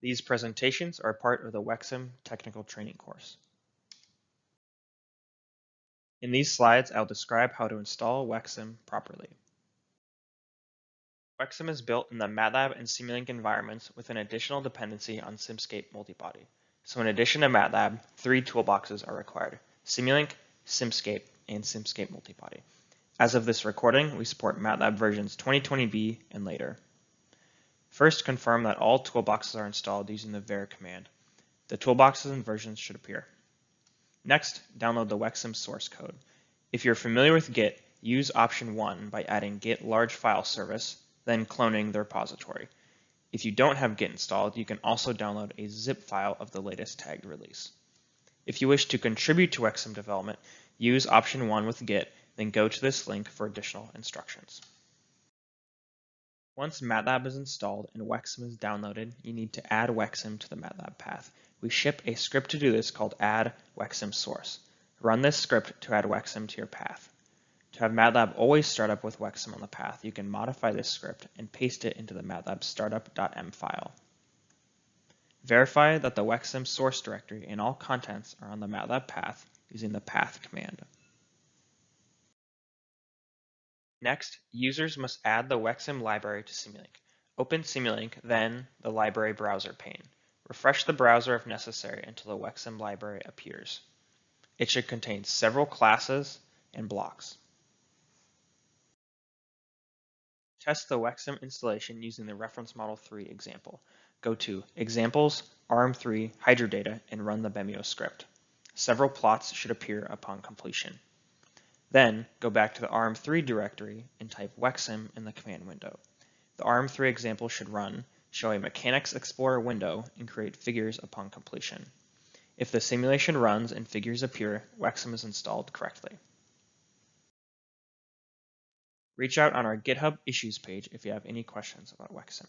These presentations are part of the WEC Sim technical training course. In these slides, I'll describe how to install WEC Sim properly. WEC Sim is built in the MATLAB and Simulink environments with an additional dependency on Simscape Multibody. So in addition to MATLAB, 3 toolboxes are required: Simulink, Simscape, and Simscape Multibody. As of this recording, we support MATLAB versions 2020b and later. First, confirm that all toolboxes are installed using the var command. The toolboxes and versions should appear. Next, download the WEC Sim source code. If you're familiar with Git, use option 1 by adding git large file service, then cloning the repository. If you don't have Git installed, you can also download a zip file of the latest tagged release. If you wish to contribute to WEC Sim development, use option 1 with Git, then go to this link for additional instructions. Once MATLAB is installed and WEC Sim is downloaded, you need to add WEC Sim to the MATLAB path. We ship a script to do this called add WEC Sim source. Run this script to add WEC Sim to your path. To have MATLAB always start up with WEC Sim on the path, you can modify this script and paste it into the MATLAB startup.m file. Verify that the WEC Sim source directory and all contents are on the MATLAB path using the path command. Next, users must add the WEC Sim library to Simulink. Open Simulink, then the library browser pane. Refresh the browser if necessary until the WEC Sim library appears. It should contain several classes and blocks. Test the WEC Sim installation using the reference model 3 example. Go to Examples, ARM3, Hydrodata, and run the Bemio script. Several plots should appear upon completion. Then go back to the ARM3 directory and type WEC Sim in the command window. The ARM3 example should run, show a Mechanics Explorer window, and create figures upon completion. If the simulation runs and figures appear, WEC Sim is installed correctly. Reach out on our GitHub issues page if you have any questions about WEC Sim.